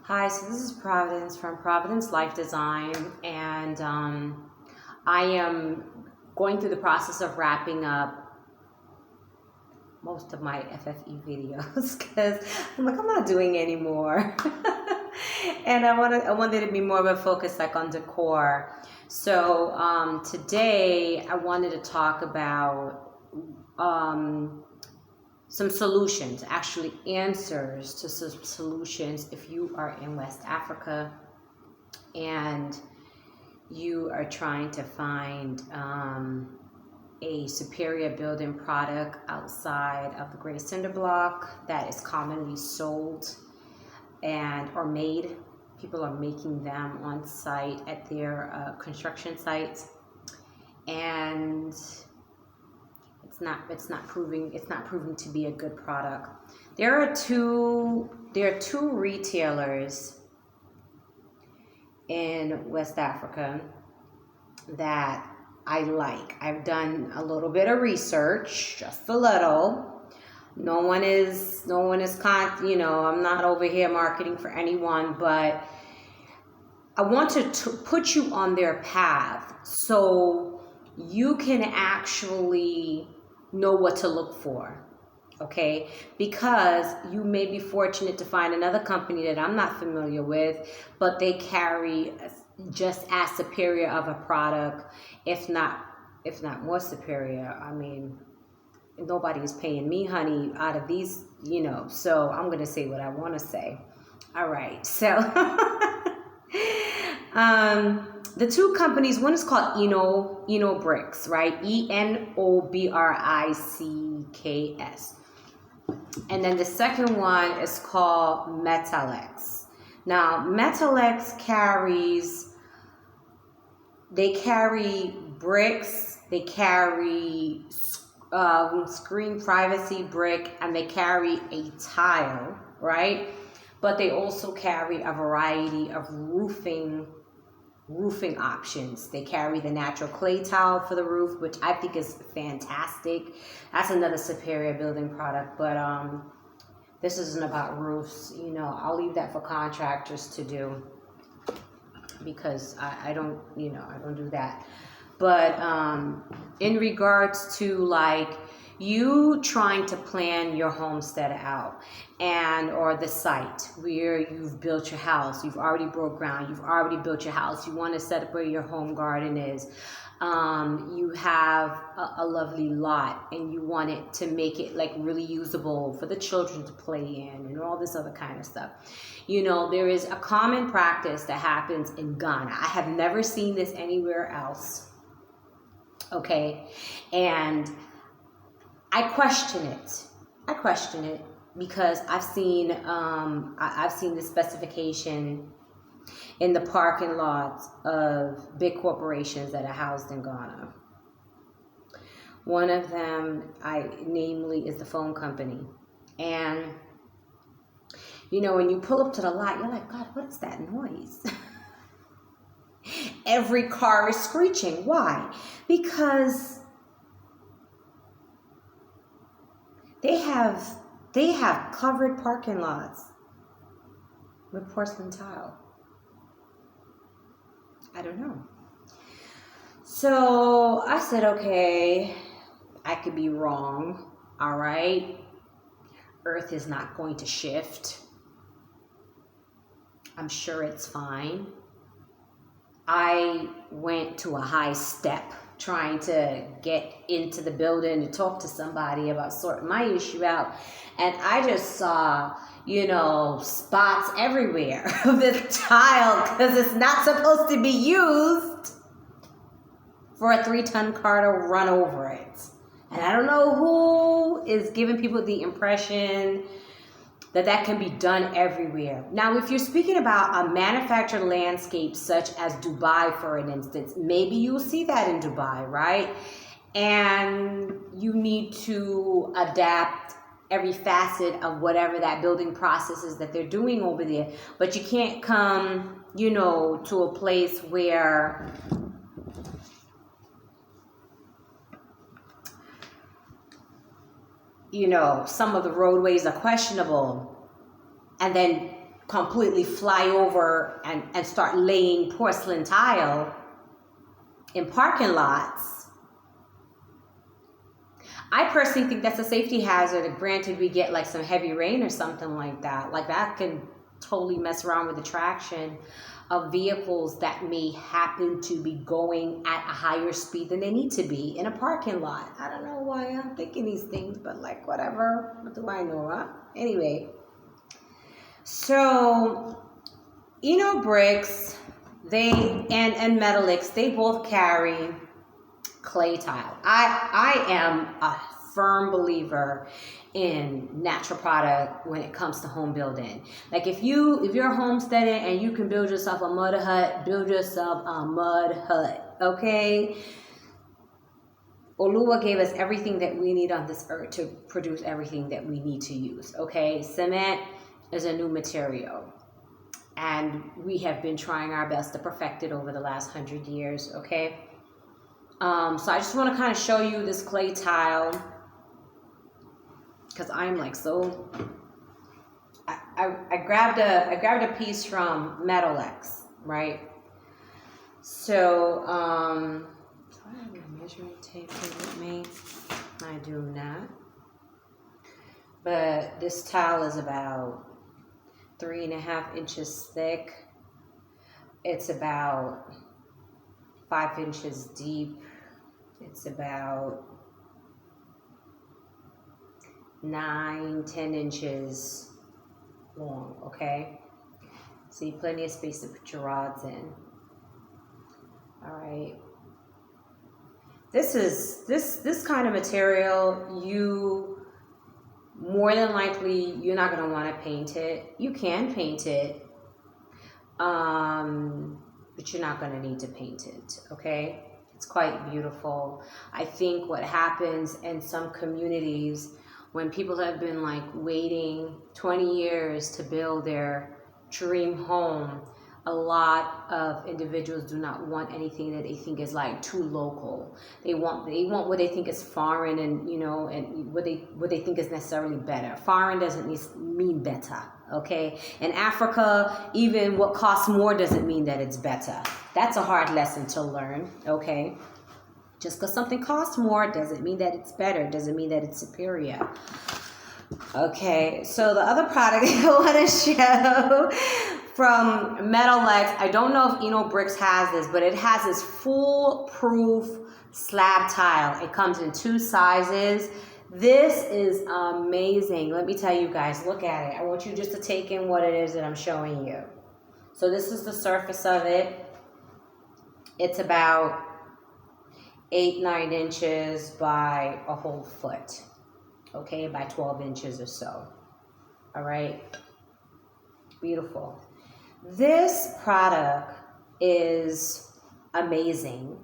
Hi, so this is Providence from Providence Life Design, and I am going through the process of wrapping up most of my FFE videos because I'm not doing anymore, and I wanted to be more of a focus like on decor. So today I wanted to talk about some solutions, actually answers to some solutions if you are in West Africa and you are trying to find a superior building product outside of the gray cinder block that is commonly sold and or made. People are making them on site at their construction sites, and it's not proving to be a good product. There are two retailers in West Africa that I like. I've done a little bit of research, just a little. No one is I'm not over here marketing for anyone, but I want to put you on their path so you can actually know what to look for, okay? Because you may be fortunate to find another company that I'm not familiar with, but they carry just as superior of a product, if not more superior. I mean, nobody is paying me, honey, out of these, so I'm going to say what I want to say. All right, so the two companies, one is called Eno Bricks, right? ENOBRICKS. And then the second one is called Metalex. Now, Metalex they carry bricks, they carry screen privacy brick, and they carry a tile, right? But they also carry a variety of roofing options. They carry the natural clay tile for the roof, which I think is fantastic. That's another superior building product, but this isn't about roofs. I'll leave that for contractors to do because I don't do that. But in regards to like you trying to plan your homestead out or the site where you've built your house, you've already broke ground, you've already built your house, you want to set up where your home garden is, you have a lovely lot and you want it to make it like really usable for the children to play in and all this other kind of stuff. There is a common practice that happens in Ghana. I have never seen this anywhere else. Okay, and I question it because I've seen the specification in the parking lots of big corporations that are housed in Ghana. One of them, namely, is the phone company, and when you pull up to the lot, you're like, God, what is that noise? Every car is screeching. Why? Because they have covered parking lots with porcelain tile. I don't know. So I said, okay, I could be wrong. All right. Earth is not going to shift. I'm sure it's fine. I went to a high step trying to get into the building to talk to somebody about sorting my issue out. And I just saw, spots everywhere of this tile because it's not supposed to be used for a 3-ton car to run over it. And I don't know who is giving people the impression that can be done everywhere. Now, if you're speaking about a manufactured landscape such as Dubai, for an instance, maybe you'll see that in Dubai, right? And you need to adapt every facet of whatever that building process is that they're doing over there. But you can't come, to a place where some of the roadways are questionable and then completely fly over and start laying porcelain tile in parking lots. I personally think that's a safety hazard. Granted, we get like some heavy rain or something like that. Like that can totally mess around with the traction of vehicles that may happen to be going at a higher speed than they need to be in a parking lot. I don't know why I'm thinking these things, but like whatever. What do I know, huh? Anyway, so bricks, and metallics, they both carry clay tile. I am a firm believer in natural product when it comes to home building. Like if you're homesteading and you can build yourself a mud hut, build yourself a mud hut, okay? Oluwa gave us everything that we need on this earth to produce everything that we need to use, okay? Cement is a new material, and we have been trying our best to perfect it over the last 100 years, okay? So I just want to kind of show you this clay tile, because I'm like so. I grabbed a piece from Metalex, right? So do I have my measuring tape here with me? I do not. But this tile is about 3.5 inches thick. It's about 5 inches deep. It's about 9-10 inches long, okay? See, plenty of space to put your rods in. All right. This kind of material, you more than likely, you're not going to want to paint it. You can paint it, but you're not going to need to paint it, okay? It's quite beautiful. I think what happens in some communities when people have been like waiting 20 years to build their dream home, a lot of individuals do not want anything that they think is like too local. They want what they think is foreign, and and what they think is necessarily better. Foreign doesn't mean better, okay? In Africa, even what costs more doesn't mean that it's better. That's a hard lesson to learn, okay? Just because something costs more doesn't mean that it's better, doesn't mean that it's superior. Okay, so the other product I want to show from Metalex, I don't know if Eno Bricks has this, but it has this foolproof slab tile. It comes in 2 sizes. This is amazing. Let me tell you guys, look at it. I want you just to take in what it is that I'm showing you. So this is the surface of it. It's about 8-9 inches by a whole foot, okay, by 12 inches or so. All right, beautiful. This product is amazing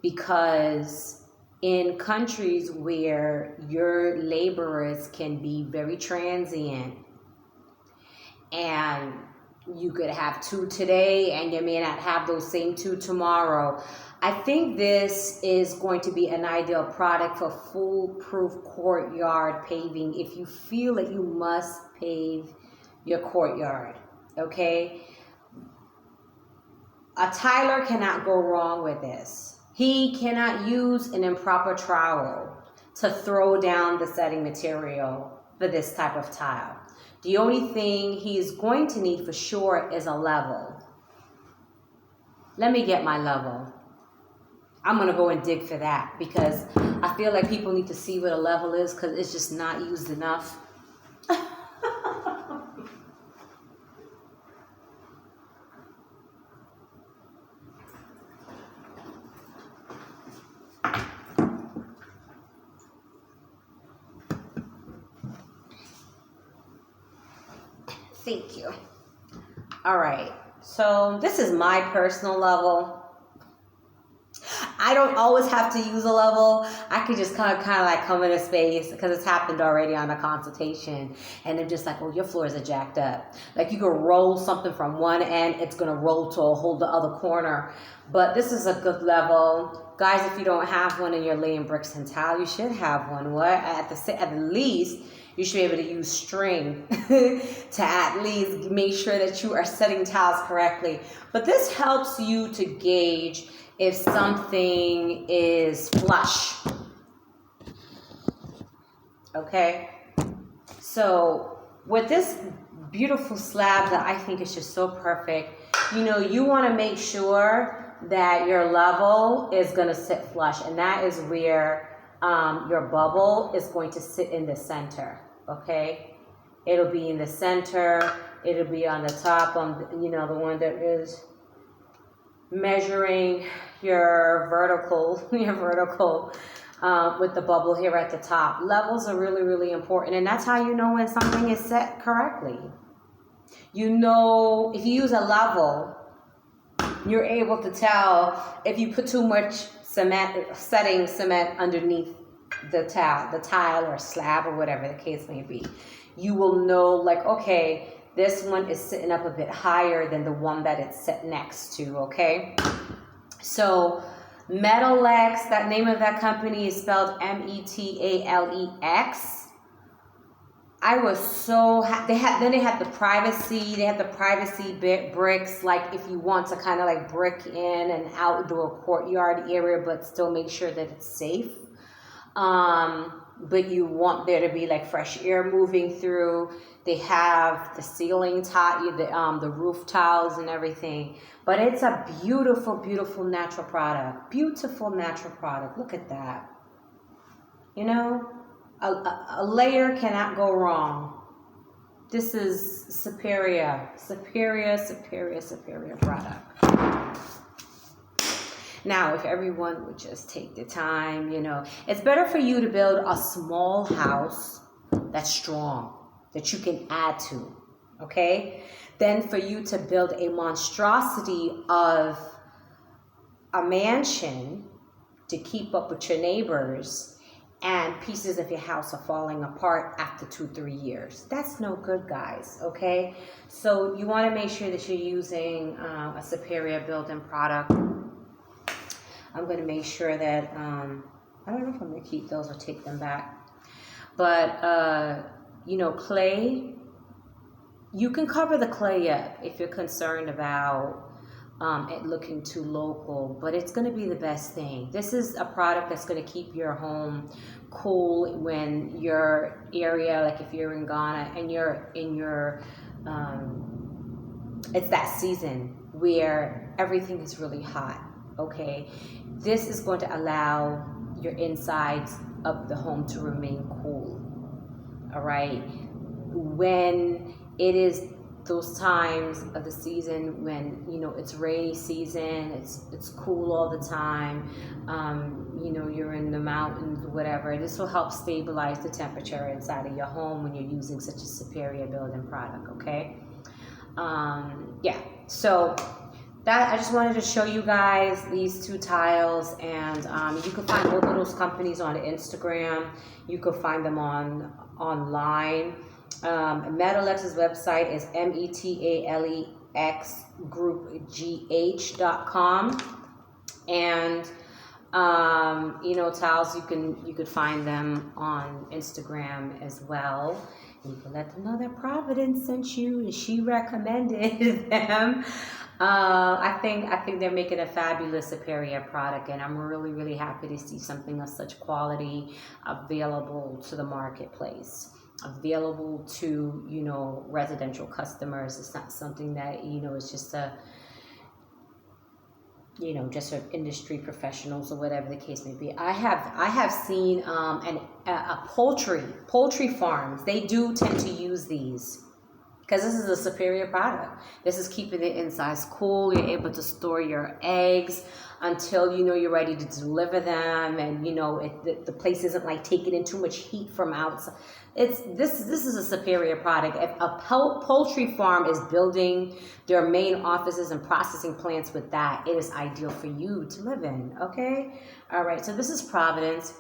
because in countries where your laborers can be very transient, and you could have 2 today and you may not have those same 2 tomorrow, I think this is going to be an ideal product for foolproof courtyard paving if you feel that you must pave your courtyard, okay? A tiler cannot go wrong with this. He cannot use an improper trowel to throw down the setting material for this type of tile. The only thing he is going to need for sure is a level. Let me get my level. I'm going to go and dig for that because I feel like people need to see what a level is because it's just not used enough. Thank you. All right. So this is my personal level. I don't always have to use a level. I could just kind of like come in a space because it's happened already on a consultation. And they're just like, oh, your floors are jacked up. Like you can roll something from one end, it's going to roll to a whole the other corner. But this is a good level. Guys, if you don't have one and you're laying bricks and tile, you should have one. What? At the least, You should be able to use string to at least make sure that you are setting tiles correctly. But this helps you to gauge if something is flush. Okay? So with this beautiful slab that I think is just so perfect, you know, you want to make sure that your level is going to sit flush, and that is where your bubble is going to sit in the center. Okay, it'll be in the center, it'll be on the top, you know, the one that is measuring your vertical with the bubble here at the top. Levels are really, really important, and that's how you know when something is set correctly. You know, if you use a level, you're able to tell if you put too much setting cement underneath the tile or slab or whatever the case may be. You will know, like, okay, this one is sitting up a bit higher than the one that it's set next to, okay? So Metalex, that name of that company is spelled Metalex. I was so happy. They had the privacy. They had the privacy bricks. Like if you want to kind of like brick in an outdoor courtyard area, but still make sure that it's safe. But you want there to be like fresh air moving through. They have the ceiling tile, the roof tiles and everything. But it's a beautiful, beautiful natural product. Beautiful natural product. Look at that. You know? A layer cannot go wrong. This is superior product. Now, if everyone would just take the time, you know, it's better for you to build a small house that's strong, that you can add to, okay? Than for you to build a monstrosity of a mansion to keep up with your neighbors, and pieces of your house are falling apart after 2-3 years. That's no good, guys, okay? So you want to make sure that you're using a superior building product. I'm going to make sure that, I don't know if I'm going to keep those or take them back. But, you know, clay, you can cover the clay up if you're concerned about it looking too local, but it's going to be the best thing. This is a product that's going to keep your home cool when your area, like if you're in Ghana and you're in your, it's that season where everything is really hot, okay? This is going to allow your insides of the home to remain cool, all right? When it is those times of the season when, you know, it's rainy season, it's cool all the time, you know, you're in the mountains, whatever, this will help stabilize the temperature inside of your home when you're using such a superior building product, okay? Yeah, so that I just wanted to show you guys these two tiles, and you can find both of those companies on Instagram. You can find them online. Metalex's website is metalexgroupgh.com, and you know, tiles you could find them on Instagram as well. You can let them know that Providence sent you and she recommended them. I think they're making a fabulous superior product, and I'm really, really happy to see something of such quality available to the marketplace, available to, you know, residential customers. It's not something that, you know, it's just a, you know, just for industry professionals or whatever the case may be. I have seen poultry farms, they do tend to use these, because this is a superior product. This is keeping the insides cool. You're able to store your eggs until, you know, you're ready to deliver them, and, you know, the place isn't like taking in too much heat from outside. This is a superior product. If a poultry farm is building their main offices and processing plants with that, it is ideal for you to live in, okay? All right, so this is Providence,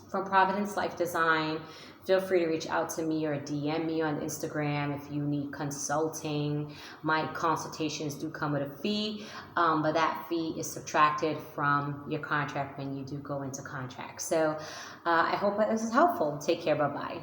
from Providence Life Design. Feel free to reach out to me or DM me on Instagram if you need consulting. My consultations do come with a fee, but that fee is subtracted from your contract when you do go into contract. So I hope that this is helpful. Take care. Bye-bye.